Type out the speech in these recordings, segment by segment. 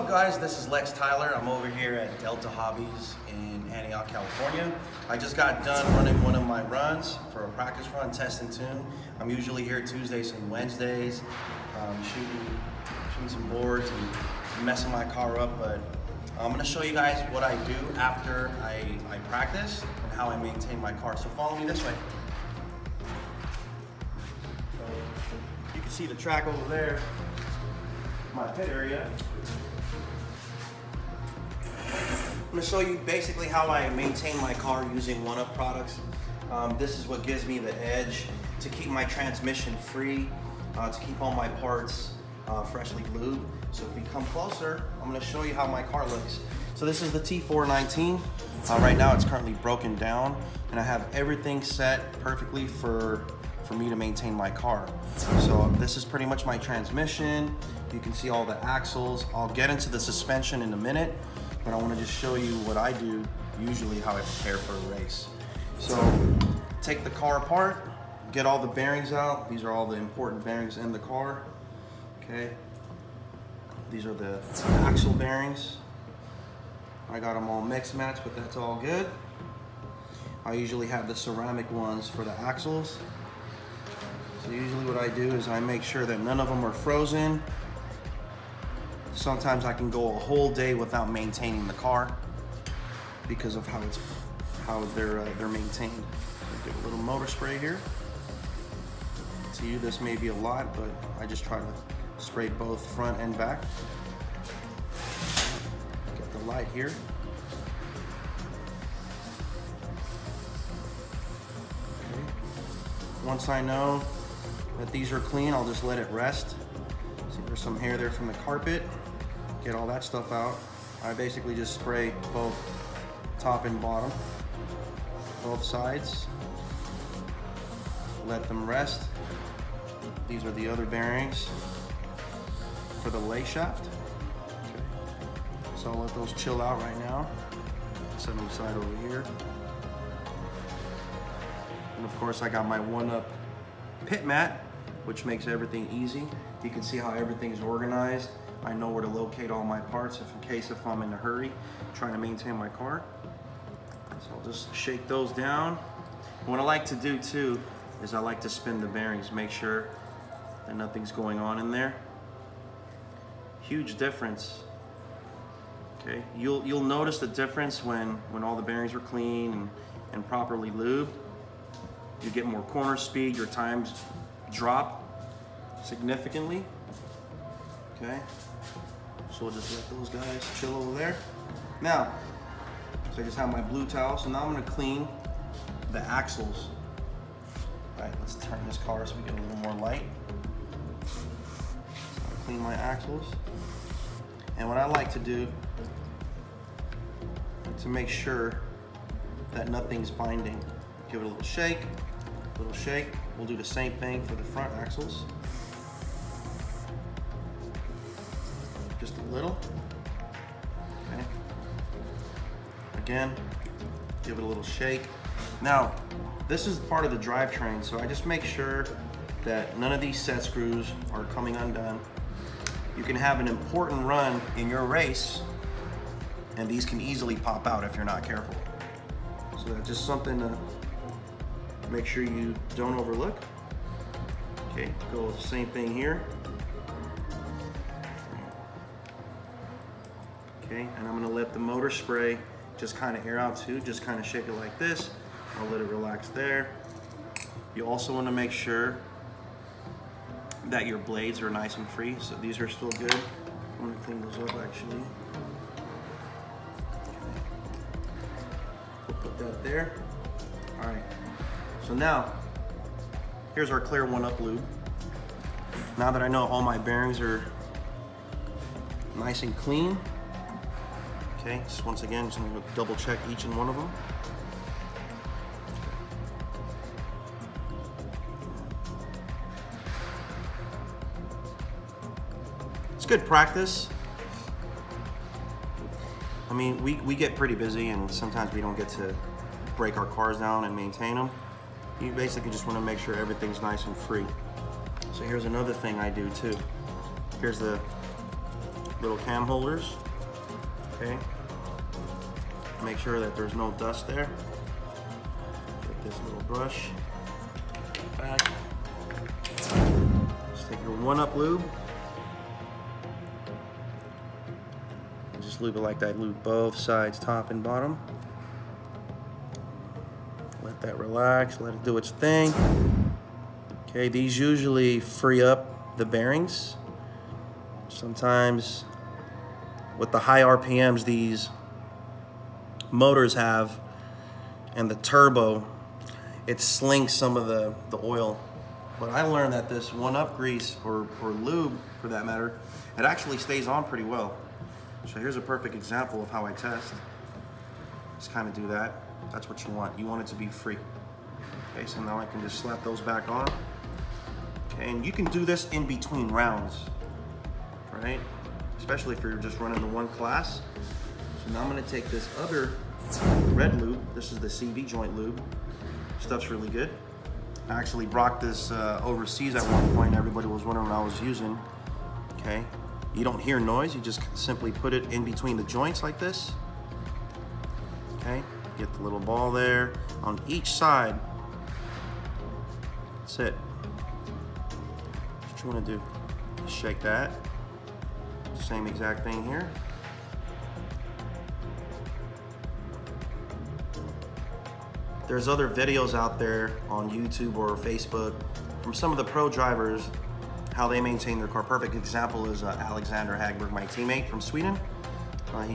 up guys, this is Lex Tyler. I'm over here at Delta Hobbies in Antioch, California. I just got done running one of my runs for a practice run, test and tune. I'm usually here Tuesdays and Wednesdays, shooting some boards and messing my car up, but I'm gonna show you guys what I do after I practice and how I maintain my car. So follow me this way. You can see the track over there, my pit area. I'm going to show you basically how I maintain my car using 1UP products. This is what gives me the edge to keep my transmission free, to keep all my parts freshly lubed. So if we come closer, I'm going to show you how my car looks. So this is the T419. Right now it's currently broken down and I have everything set perfectly for me to maintain my car. So this is pretty much my transmission. You can see all the axles. I'll get into the suspension in a minute, but I want to just show you what I do, usually how I prepare for a race. So take the car apart, get all the bearings out. These are all the important bearings in the car. Okay. These are the axle bearings. I got them all mixed matched, but that's all good. I usually have the ceramic ones for the axles. So usually what I do is I make sure that none of them are frozen. Sometimes I can go a whole day without maintaining the car because of how they're maintained. Get a little motor spray here. To you this may be a lot, but I just try to spray both front and back. Get the light here. Okay. Once I know that these are clean, I'll just let it rest. See, there's some hair there from the carpet. Get all that stuff out. I basically just spray both top and bottom, both sides. Let them rest. These are the other bearings for the lay shaft. Okay. So I'll let those chill out right now. Set them aside over here. And of course I got my 1UP pit mat, which makes everything easy. You can see how everything's organized. I know where to locate all my parts if I'm in a hurry trying to maintain my car. So I'll just shake those down. And what I like to do too is I like to spin the bearings, make sure that nothing's going on in there. Huge difference. Okay, you'll notice the difference when all the bearings are clean and properly lubed. You get more corner speed, your times drop significantly. Okay, so we'll just let those guys chill over there. Now, so I just have my blue towel, so now I'm gonna clean the axles. All right, let's turn this car so we get a little more light. So I'll clean my axles. And what I like to do to make sure that nothing's binding, give it a little shake, We'll do the same thing for the front axles. Just a little. Okay. Again, give it a little shake. Now, this is part of the drivetrain, so I just make sure that none of these set screws are coming undone. You can have an important run in your race, and these can easily pop out if you're not careful. So that's just something to make sure you don't overlook. Okay, go with the same thing here. Okay, and I'm gonna let the motor spray just kind of air out too, just kind of shake it like this. I'll let it relax there. You also want to make sure that your blades are nice and free, so these are still good. I'm gonna clean those up actually. Okay. We'll put that there. All right. So now, here's our clear 1UP lube. Now that I know all my bearings are nice and clean, okay, just once again, just gonna double check each and one of them. It's good practice. I mean, we get pretty busy and sometimes we don't get to break our cars down and maintain them. You basically just want to make sure everything's nice and free. So here's another thing I do too. Here's the little cam holders. Okay. Make sure that there's no dust there. Get this little brush back. Just take your 1UP lube. And just lube it like that. Lube both sides, top and bottom. Let that relax, let it do its thing. Okay, these usually free up the bearings. Sometimes with the high RPMs these motors have and the turbo, it slinks some of the oil. But I learned that this 1UP grease, or lube for that matter, it actually stays on pretty well. So here's a perfect example of how I test. Just kind of do that. That's what you want. You want it to be free. Okay, so now I can just slap those back on. Okay, and you can do this in between rounds, right? Especially if you're just running the one class. So now I'm gonna take this other red lube. This is the CV joint lube. Stuff's really good. I actually brought this overseas at one point. Everybody was wondering what I was using. Okay, you don't hear noise. You just simply put it in between the joints like this. Okay, get the little ball there on each side. That's it. What you want to do? Shake that. Same exact thing here. There's other videos out there on YouTube or Facebook from some of the pro drivers, how they maintain their car. Perfect example is Alexander Hagberg, my teammate from Sweden.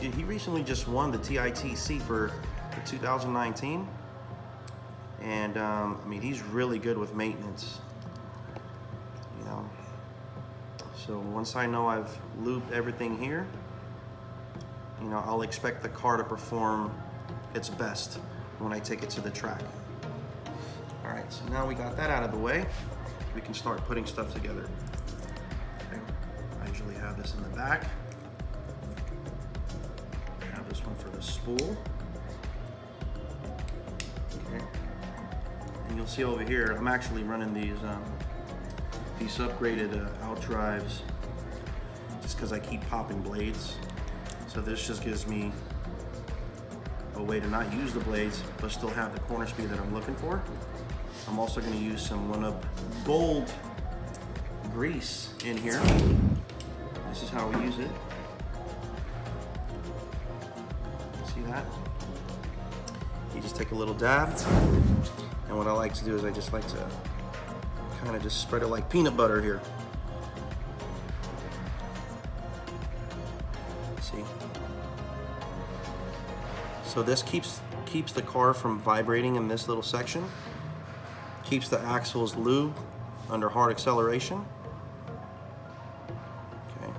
He recently just won the TITC for 2019. And I mean, he's really good with maintenance, you know. So once I know I've lubed everything here, you know, I'll expect the car to perform its best when I take it to the track. All right, so now we got that out of the way, we can start putting stuff together. Okay. I usually have this in the back. I have this one for the spool. Okay. And you'll see over here, I'm actually running these upgraded out drives just because I keep popping blades. So this just gives me a way to not use the blades but still have the corner speed that I'm looking for. I'm also going to use some 1UP gold grease in here. This is how we use it. See that? You just take a little dab, and what I like to do is I just like to kind of just spread it like peanut butter here. See? So this keeps the car from vibrating in this little section, keeps the axles lubed under hard acceleration. Okay.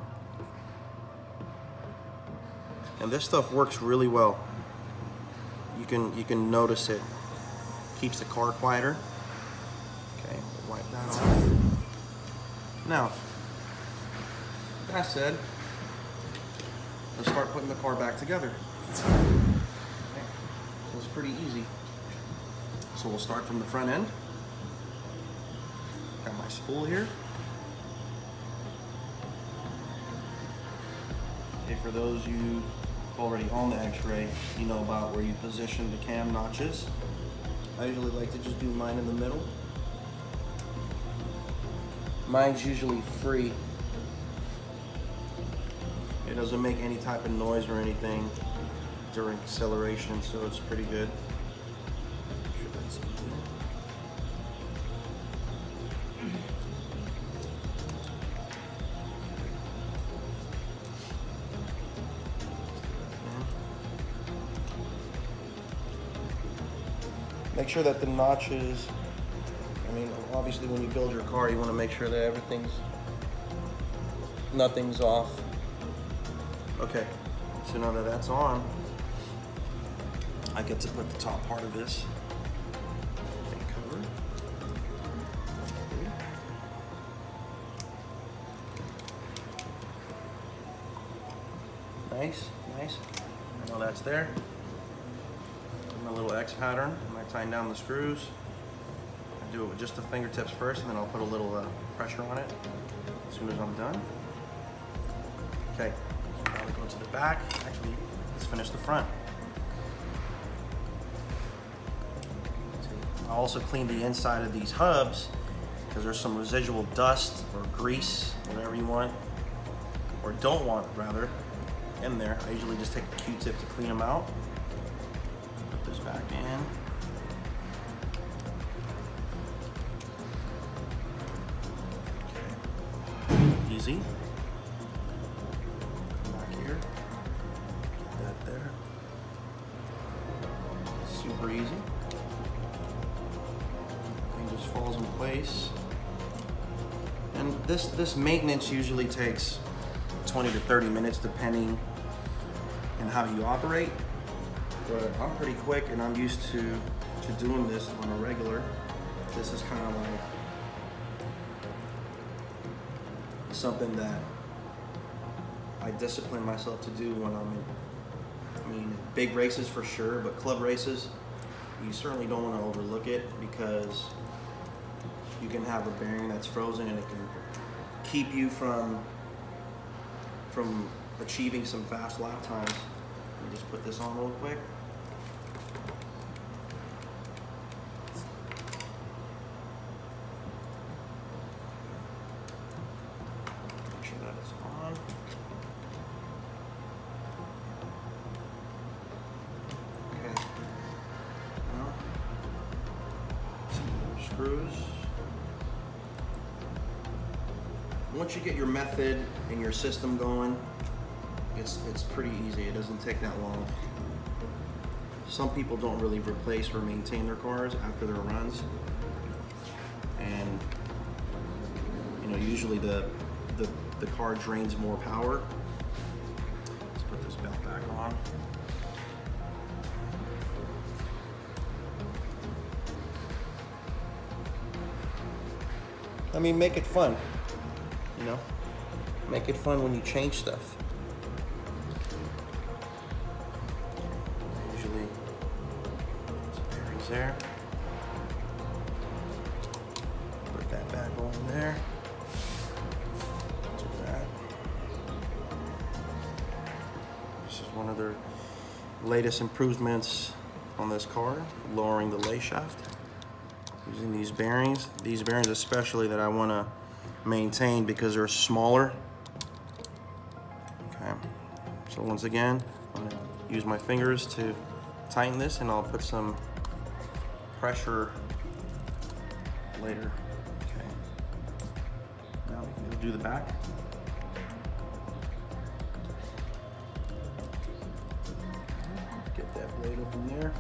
And this stuff works really well. You can notice it. Keeps the car quieter. Okay, we'll wipe that off. Now, that said, let's start putting the car back together. It's pretty easy. So we'll start from the front end. Got my spool here. Okay, for those you already own the X-Ray, you know about where you position the cam notches. I usually like to just do mine in the middle. Mine's usually free. It doesn't make any type of noise or anything during acceleration, so it's pretty good. Make sure that the notches, I mean, obviously when you build your car, you want to make sure that nothing's off. Okay, so now that that's on, I get to put the top part of this thing covered. Nice, nice. I know that's there. My little X pattern. I'm tying down the screws. I do it with just the fingertips first, and then I'll put a little pressure on it as soon as I'm done. Okay, now we go to the back. Actually, let's finish the front. I also cleaned the inside of these hubs because there's some residual dust or grease, whatever you want, or don't want rather, in there. I usually just take a Q-tip to clean them out. Put this back in. Okay. Easy. Come back here. Put that there. Super easy. Just falls in place. And this maintenance usually takes 20 to 30 minutes depending on how you operate. But I'm pretty quick and I'm used to doing this on a regular. This is kind of like something that I discipline myself to do when I'm in, I mean, big races for sure, but club races, you certainly don't want to overlook it because you can have a bearing that's frozen and it can keep you from achieving some fast lap times. Let me just put this on real quick. Make sure that it's on. Okay. Now, some screws. Once you get your method and your system going, it's pretty easy. It doesn't take that long. Some people don't really replace or maintain their cars after their runs, and you know, usually the car drains more power. Let's put this belt back on. I mean, make it fun. You know, make it fun when you change stuff. Usually, some bearings there. Put that back on there. Do that. This is one of their latest improvements on this car, lowering the lay shaft. Using these bearings especially that I want to maintain because they're smaller. Okay, so once again, I'm going to use my fingers to tighten this, and I'll put some pressure later. Okay, now we can go do the back. Get that blade up in there.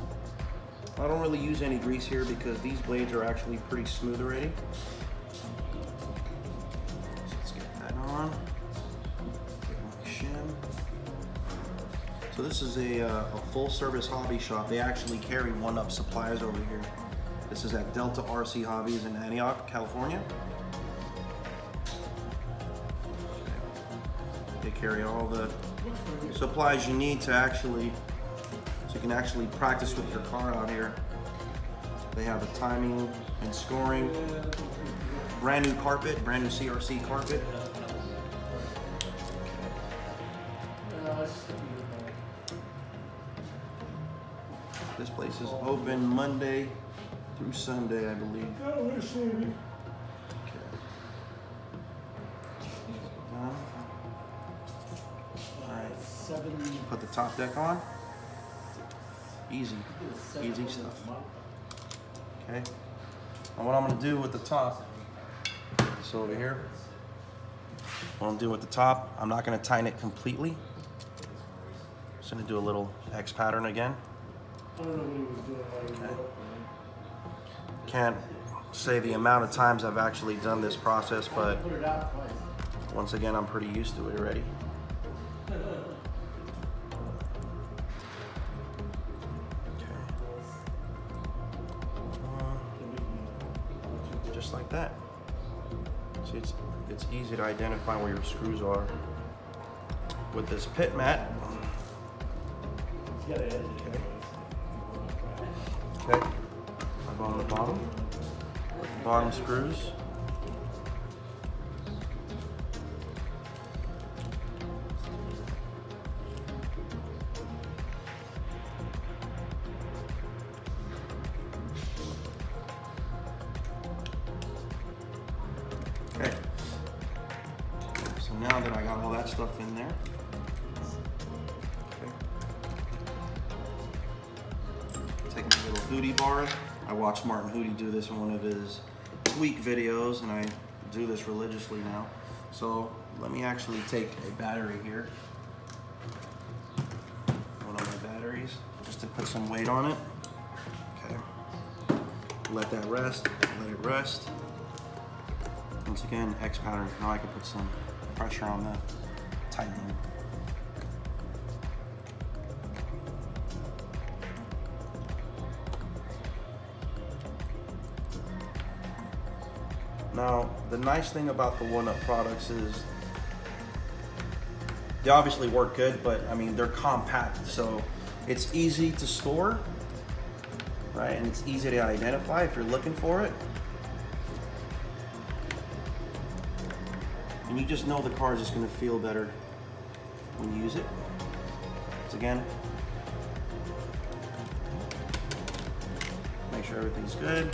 I don't really use any grease here because these blades are actually pretty smooth already. So this is a full-service hobby shop. They actually carry 1UP supplies over here. This is at Delta RC Hobbies in Antioch, California. They carry all the supplies you need to actually, so you can actually practice with your car out here. They have a timing and scoring, brand new carpet, brand new CRC carpet. This place is open Monday through Sunday, I believe. Okay. Alright, put the top deck on. Easy, easy stuff. Okay, and what I'm going to do with the top, this over here, what I'm doing with the top, I'm not going to tighten it completely. Just going to do a little X pattern again. Okay. Can't say the amount of times I've actually done this process, but once again, I'm pretty used to it already. Okay. Just like that. See, it's easy to identify where your screws are with this pit mat. Okay. Okay, I'll go on the bottom screws. Okay. So now that I got all that stuff in there, okay. Taking the little Hootie bars. I watched Martin Hootie do this in one of his tweak videos, and I do this religiously now. So let me actually take a battery here, one of my batteries, just to put some weight on it. Okay. Let that rest, let it rest. Once again, hex pattern. Now I can put some pressure on the tightening. Now, the nice thing about the 1UP products is they obviously work good, but I mean, they're compact, so it's easy to store, right? And it's easy to identify if you're looking for it. And you just know the car is just gonna feel better when you use it. So again, make sure everything's good.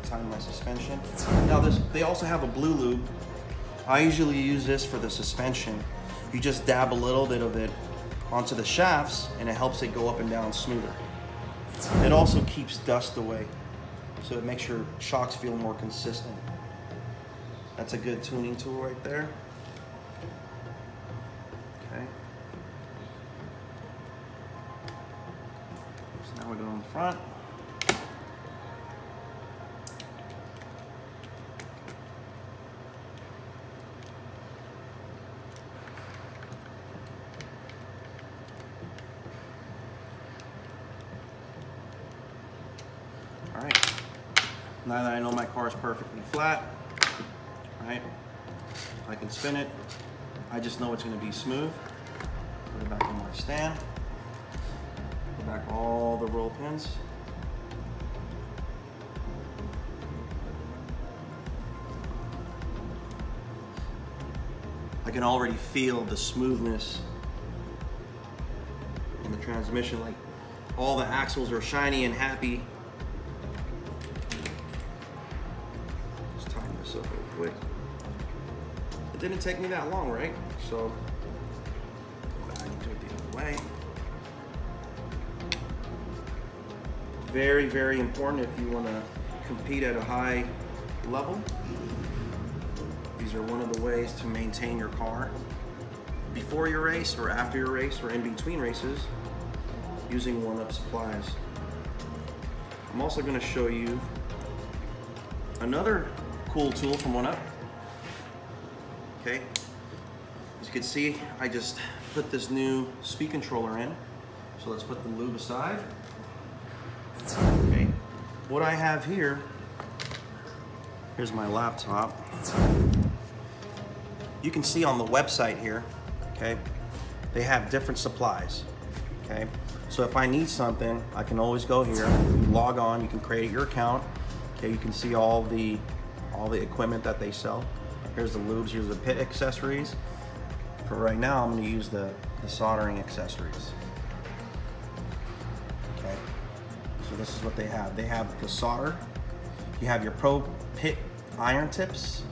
Time my suspension. Now they also have a blue lube. I usually use this for the suspension. You just dab a little bit of it onto the shafts and it helps it go up and down smoother. It also keeps dust away, so it makes your shocks feel more consistent. That's a good tuning tool right there. Okay. So now we go in the front. All right, now that I know my car is perfectly flat, right, I can spin it. I just know it's gonna be smooth. Put it back on my stand. Put back all the roll pins. I can already feel the smoothness in the transmission, like all the axles are shiny and happy. Up real quick. It didn't take me that long, right? So go back into it the other way. Very, very important if you want to compete at a high level. These are one of the ways to maintain your car before your race or after your race or in between races using 1UP supplies. I'm also going to show you another cool tool from 1UP. Okay, as you can see, I just put this new speed controller in. So let's put the lube aside. Okay, what I have here, here's my laptop. You can see on the website here, okay, they have different supplies. Okay, so if I need something, I can always go here, log on, you can create your account. Okay, you can see all the equipment that they sell. Here's the lubes, here's the pit accessories. For right now, I'm gonna use the soldering accessories. Okay, so this is what they have. They have the solder. You have your pro pit iron tips.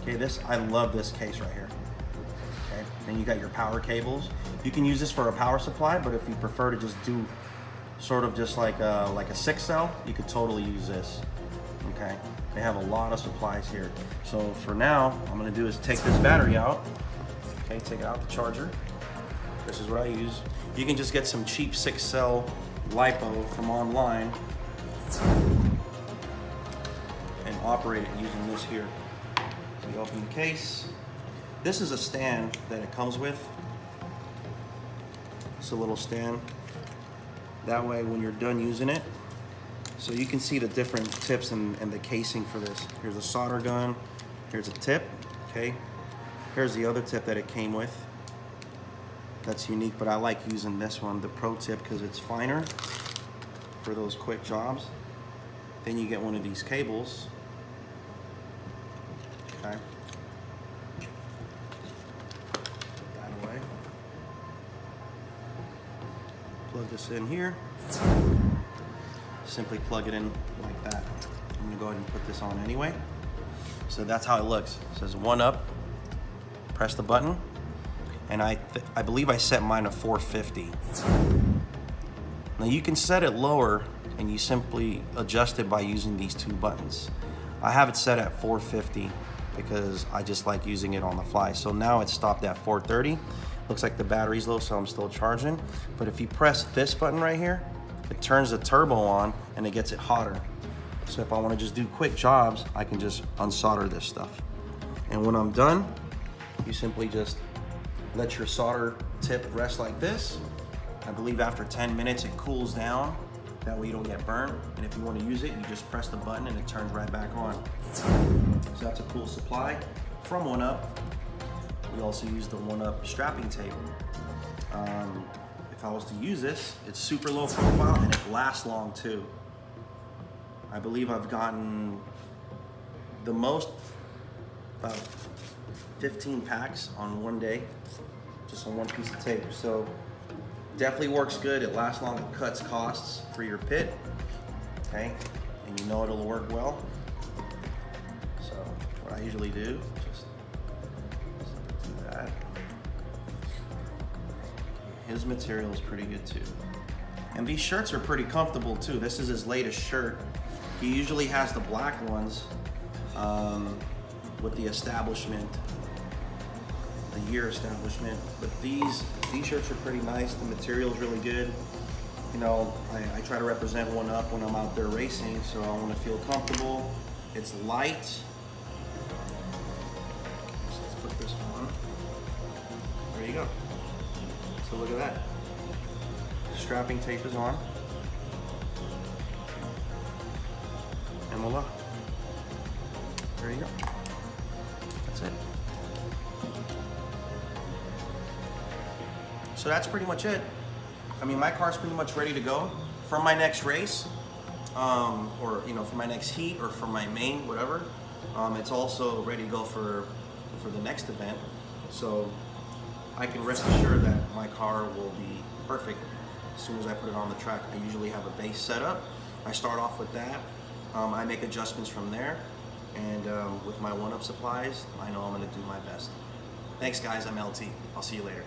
Okay, I love this case right here. Okay, then you got your power cables. You can use this for a power supply, but if you prefer to just do sort of just like a 6-cell, you could totally use this. Okay, they have a lot of supplies here. So for now, I'm gonna do is take this battery out. Okay, take it out the charger. This is what I use. You can just get some cheap 6-cell lipo from online and operate it using this here. So you open the case. This is a stand that it comes with. It's a little stand. That way, when you're done using it, so you can see the different tips and the casing for this. Here's a solder gun, here's a tip, okay? Here's the other tip that it came with. That's unique, but I like using this one, the pro tip, because it's finer for those quick jobs. Then you get one of these cables, okay? Put that away. Plug this in here. Simply plug it in like that. I'm gonna go ahead and put this on anyway. So that's how it looks. It says 1UP, press the button, and I believe I set mine to 450. Now you can set it lower and you simply adjust it by using these two buttons. I have it set at 450 because I just like using it on the fly. So now it's stopped at 430. Looks like the battery's low, so I'm still charging. But if you press this button right here, it turns the turbo on and it gets it hotter. So if I want to just do quick jobs, I can just unsolder this stuff. And when I'm done, you simply just let your solder tip rest like this. I believe after 10 minutes it cools down. That way you don't get burned. And if you want to use it, you just press the button and it turns right back on. So that's a cool supply from 1UP. We also use the 1UP strapping tape. If I was to use this, it's super low profile and it lasts long too. I believe I've gotten the most, about 15 packs on one day, just on one piece of tape. So definitely works good. It lasts long. It cuts costs for your pit. Okay, and you know it'll work well. So what I usually do, just do that. His material is pretty good too. And these shirts are pretty comfortable too. This is his latest shirt. He usually has the black ones with the establishment, the year establishment. But these shirts are pretty nice. The material is really good. You know, I try to represent 1UP when I'm out there racing, so I want to feel comfortable. It's light. So let's put this on. There you go. So look at that. Strapping tape is on. And voila. There you go. That's it. So that's pretty much it. I mean, my car's pretty much ready to go for my next race, or you know, for my next heat or for my main, whatever. It's also ready to go for the next event. So I can rest assured that my car will be perfect as soon as I put it on the track. I usually have a base setup. I start off with that. I make adjustments from there, and with my 1UP supplies, I know I'm going to do my best. Thanks guys, I'm LT. I'll see you later.